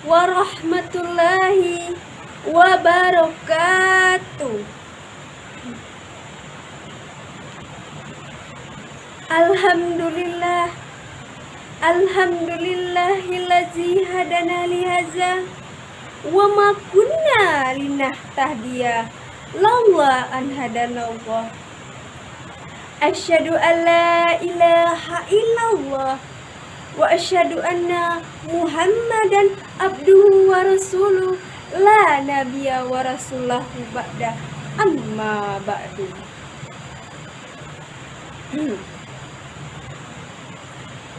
warahmatullahi wabarakatuh. Alhamdulillah, alhamdulillahillazi hadana lihaza wa ma kunna linahtadiya laula an hadanallah. Asyhadu an la ilaha illallah wa asyhadu anna Muhammadan abduhu wa rasuluh la nabiyya wa rasulahu ba'da amma ba'du.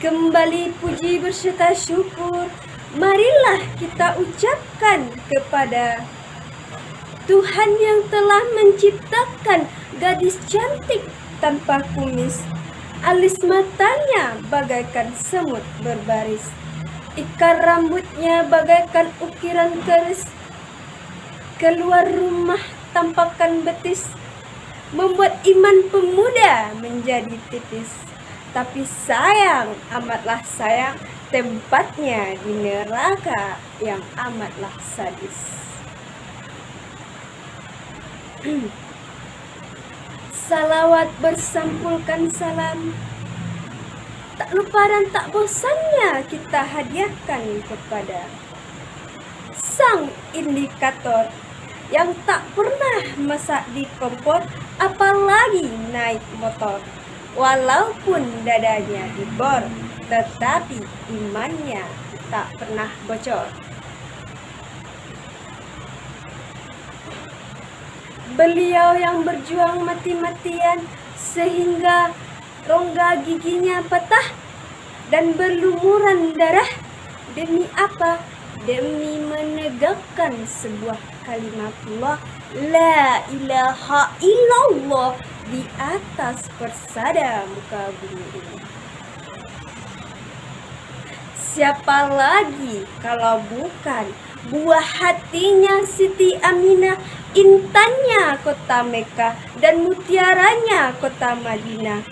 Kembali puji berserta syukur marilah kita ucapkan kepada Tuhan yang telah menciptakan gadis cantik tanpa kumis, alis matanya bagaikan semut berbaris, ikar rambutnya bagaikan ukiran keris, keluar rumah tampakkan betis, membuat iman pemuda menjadi tipis. Tapi sayang, amatlah sayang, tempatnya di neraka yang amatlah sadis. Salawat bersampulkan salam, tak lupa dan tak bosannya kita hadiahkan kepada sang indikator yang tak pernah masak di kompor, apalagi naik motor. Walaupun dadanya dibor, tetapi imannya tak pernah bocor. Beliau yang berjuang mati-matian sehingga rongga giginya patah dan berlumuran darah. Demi apa? Demi menegakkan sebuah kalimatullah la ilaha illallah di atas persada muka bumi ini. Siapa lagi kalau bukan buah hatinya Siti Aminah, intannya kota Mekah dan mutiaranya kota Madinah,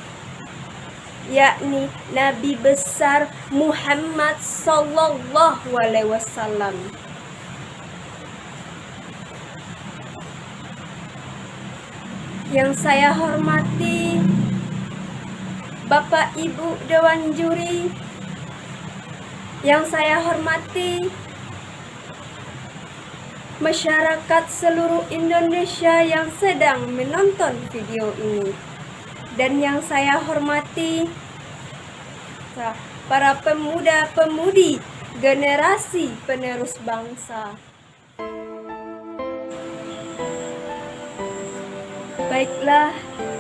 yakni Nabi besar Muhammad sallallahu alaihi wasallam. Yang saya hormati Bapak Ibu Dewan Juri, yang saya hormati masyarakat seluruh Indonesia yang sedang menonton video ini, dan yang saya hormati para pemuda-pemudi generasi penerus bangsa. Baiklah,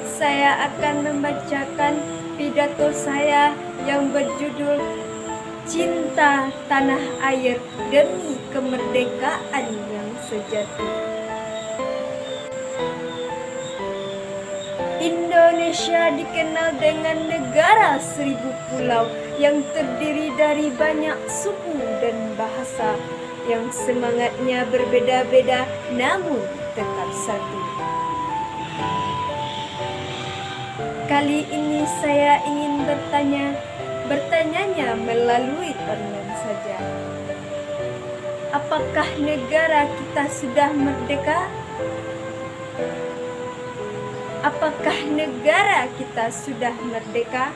saya akan membacakan pidato saya yang berjudul Cinta Tanah Air Demi Kemerdekaan yang Sejati. Indonesia dikenal dengan negara 1000 pulau yang terdiri dari banyak suku dan bahasa, yang semangatnya berbeda-beda namun tetap satu. Kali ini saya ingin bertanyanya melalui online saja. Apakah negara kita sudah merdeka? Apakah negara kita sudah merdeka?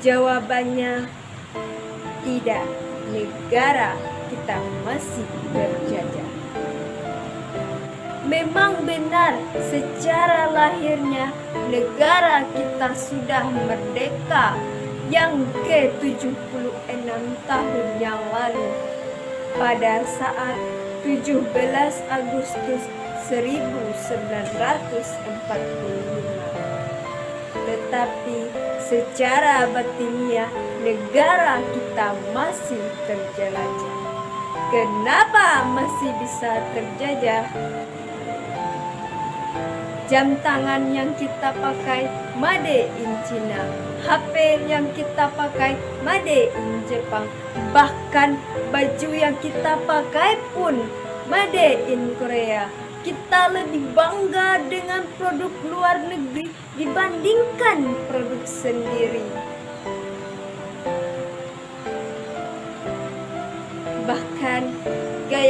Jawabannya tidak. Negara kita masih berjajah. Memang benar, secara lahirnya negara kita sudah merdeka yang ke-76 tahun yang lalu pada saat 17 Agustus 1945. Tetapi secara batiniah negara kita masih terjelajah. Kenapa masih bisa terjajah? Jam tangan yang kita pakai made in China, HP yang kita pakai made in Jepang, bahkan baju yang kita pakai pun made in Korea. Kita lebih bangga dengan produk luar negeri dibandingkan produk sendiri. Bahkan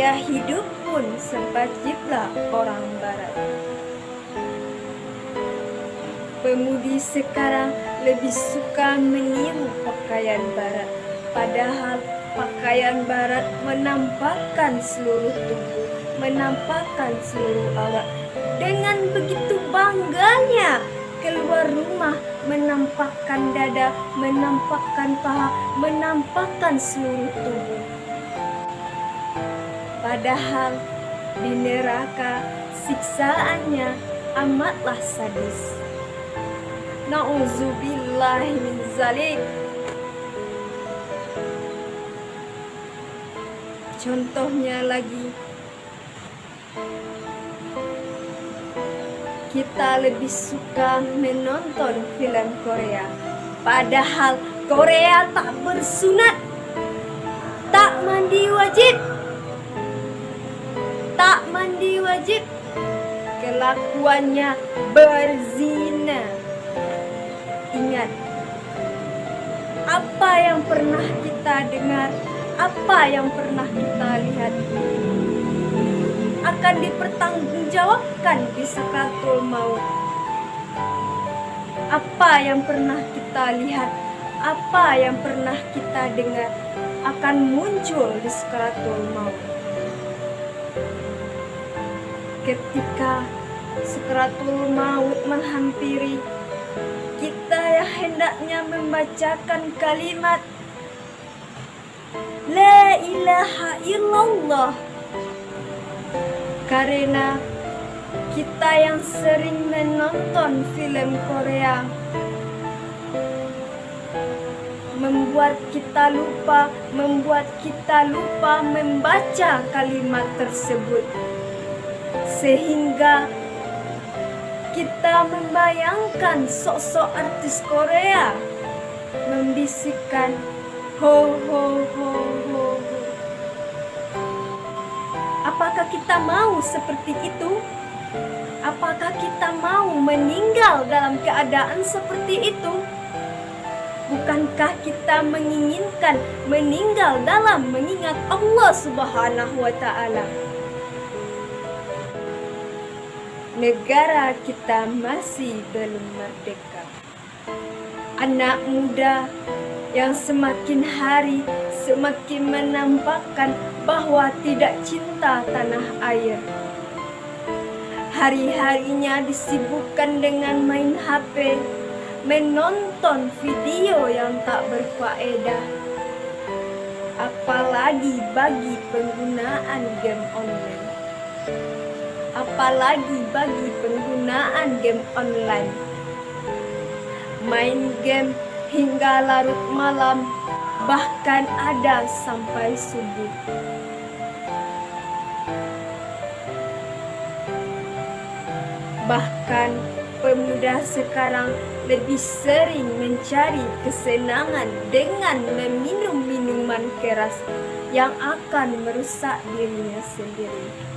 Gaya hidup pun sempat jiplak orang barat. Pemudi sekarang lebih suka meniru pakaian barat, padahal pakaian barat menampakkan seluruh tubuh, menampakkan seluruh aurat. Dengan begitu bangganya keluar rumah, menampakkan dada, menampakkan paha, menampakkan seluruh tubuh. Padahal di neraka siksaannya amatlah sadis. Na'udzubillahi min zalik. Contohnya lagi, kita lebih suka menonton film Korea, padahal Korea tak bersunat, tak mandi wajib, kelakuannya berzina. Ingat, apa yang pernah kita dengar, apa yang pernah kita lihat akan dipertanggungjawabkan di sakaratul maut. Apa yang pernah kita lihat, apa yang pernah kita dengar akan muncul di sakaratul maut. Ketika sakaratul maut menghampiri, kita yang hendaknya membacakan kalimat La ilaha illallah, karena kita yang sering menonton film Korea membuat kita lupa membaca kalimat tersebut, sehingga kita membayangkan sosok artis Korea membisikkan ho ho ho ho. Apakah kita mau seperti itu? Apakah kita mau meninggal dalam keadaan seperti itu? Bukankah kita menginginkan meninggal dalam mengingat Allah Subhanahu wa Ta'ala? Negara kita masih belum merdeka. Anak muda yang semakin hari semakin menampakkan bahwa tidak cinta tanah air. Hari-harinya disibukkan dengan main HP, menonton video yang tak berfaedah. Apalagi bagi penggunaan game online. Main game hingga larut malam, bahkan ada sampai subuh. Bahkan pemuda sekarang lebih sering mencari kesenangan dengan meminum minuman keras yang akan merusak dirinya sendiri.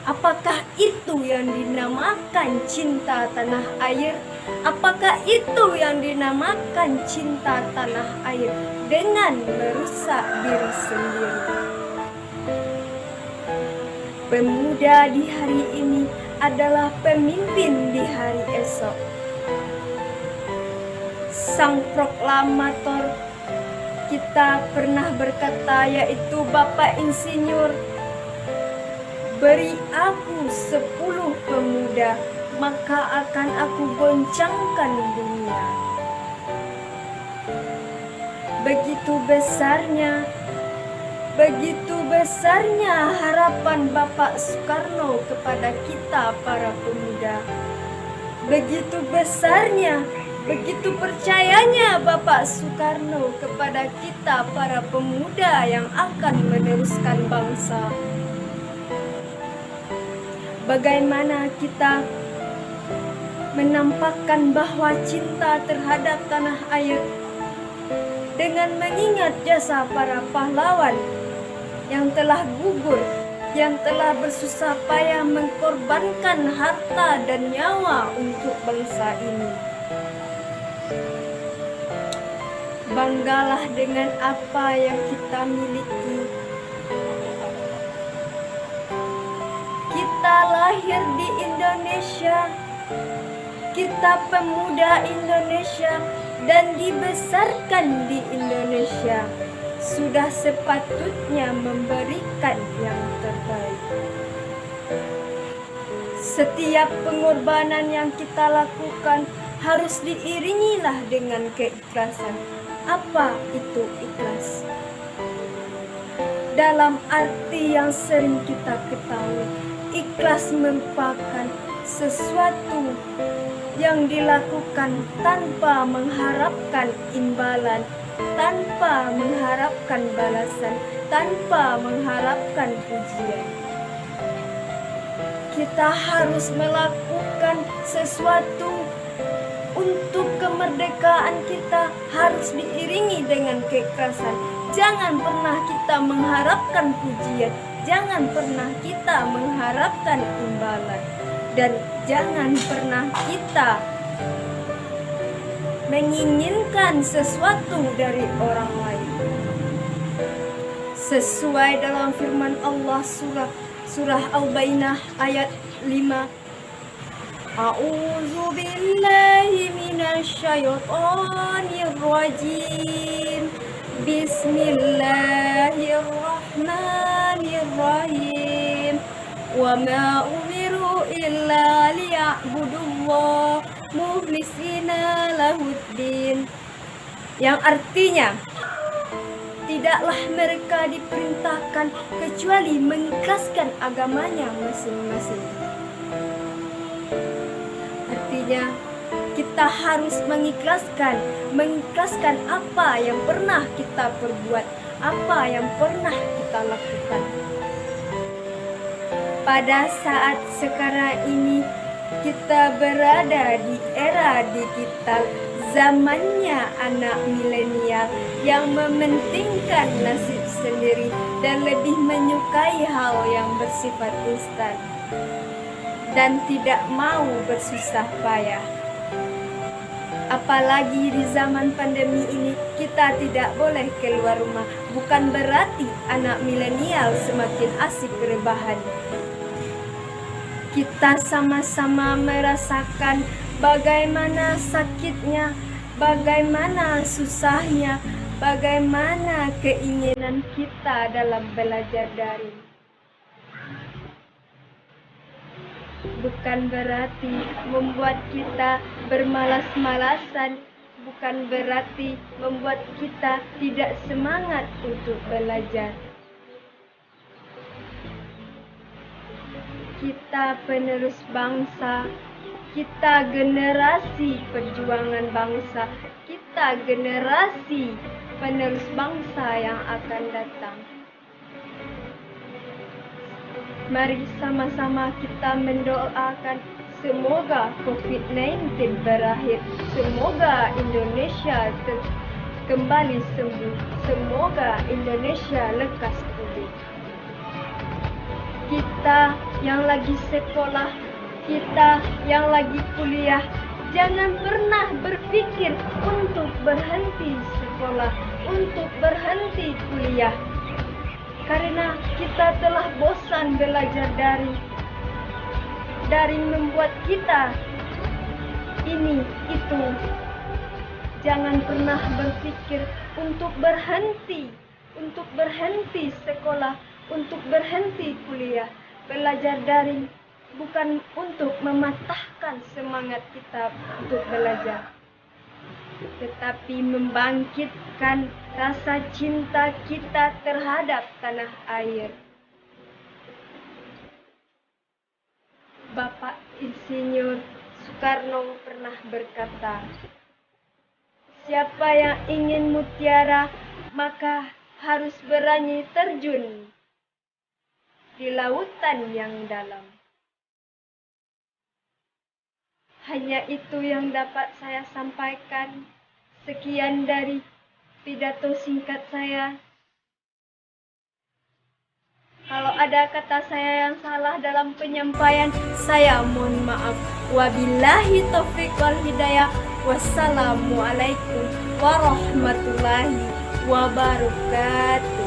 Apakah itu yang dinamakan cinta tanah air? Apakah itu yang dinamakan cinta tanah air dengan merusak diri sendiri? Pemuda di hari ini adalah pemimpin di hari esok. Sang proklamator kita pernah berkata, yaitu Bapak Insinyur, beri aku 10 pemuda, maka akan aku goncangkan dunia. Begitu besarnya harapan Bapak Soekarno kepada kita para pemuda. Begitu percayanya Bapak Soekarno kepada kita para pemuda yang akan meneruskan bangsa. Bagaimana kita menampakkan bahwa cinta terhadap tanah air dengan mengingat jasa para pahlawan yang telah gugur, yang telah bersusah payah mengorbankan harta dan nyawa untuk bangsa ini. Banggalah dengan apa yang kita miliki. lahir di Indonesia, kita pemuda Indonesia, dan dibesarkan di Indonesia, sudah sepatutnya memberikan yang terbaik. Setiap pengorbanan yang kita lakukan harus diiringilah dengan keikhlasan. Apa itu ikhlas? Dalam arti yang sering kita ketahui, ikhlas merupakan sesuatu yang dilakukan tanpa mengharapkan imbalan, tanpa mengharapkan balasan, tanpa mengharapkan pujian. Kita harus melakukan sesuatu untuk kemerdekaan kita, harus diiringi dengan keikhlasan. Jangan pernah kita mengharapkan pujian, jangan pernah kita mengharapkan imbalan, dan jangan pernah kita menginginkan sesuatu dari orang lain. Sesuai dalam firman Allah surah Al-Baqarah ayat 5. A'udzu billahi minasyaitonir rajim. Bismillahirrahmanirrahim. Wa ma umiru illa liya'budullah mukhlisina lahuddin. Yang artinya, tidaklah mereka diperintahkan kecuali mengikhlaskan agamanya masing-masing. Artinya, kita harus mengikhlaskan apa yang pernah kita perbuat, apa yang pernah kita lakukan. Pada saat sekarang ini, kita berada di era digital, zamannya anak milenial yang mementingkan nasib sendiri dan lebih menyukai hal yang bersifat instan dan tidak mau bersusah payah. Apalagi di zaman pandemi ini, kita tidak boleh keluar rumah. Bukan berarti anak milenial semakin asik rebahan. Kita sama-sama merasakan bagaimana sakitnya, bagaimana susahnya, bagaimana keinginan kita dalam belajar daring. Bukan berarti membuat kita bermalas-malasan, bukan berarti membuat kita tidak semangat untuk belajar. Kita penerus bangsa, kita generasi perjuangan bangsa, kita generasi penerus bangsa yang akan datang. Mari sama-sama kita mendoakan semoga COVID-19 berakhir, semoga Indonesia kembali sembuh, semoga Indonesia lekas pulih. Kita yang lagi sekolah, kita yang lagi kuliah, jangan pernah berpikir untuk berhenti sekolah, untuk berhenti kuliah. Karena kita telah bosan belajar daring. Daring membuat kita ini, itu. Jangan pernah berpikir untuk berhenti sekolah, untuk berhenti kuliah. Belajar daring bukan untuk mematahkan semangat kita untuk belajar, tetapi membangkitkan rasa cinta kita terhadap tanah air. Bapak Insinyur Soekarno pernah berkata, siapa yang ingin mutiara maka harus berani terjun di lautan yang dalam. Hanya itu yang dapat saya sampaikan. Sekian dari pidato singkat saya. Kalau ada kata saya yang salah dalam penyampaian, saya mohon maaf. Wabillahi taufiq wal hidayah. Wassalamualaikum warahmatullahi wabarakatuh.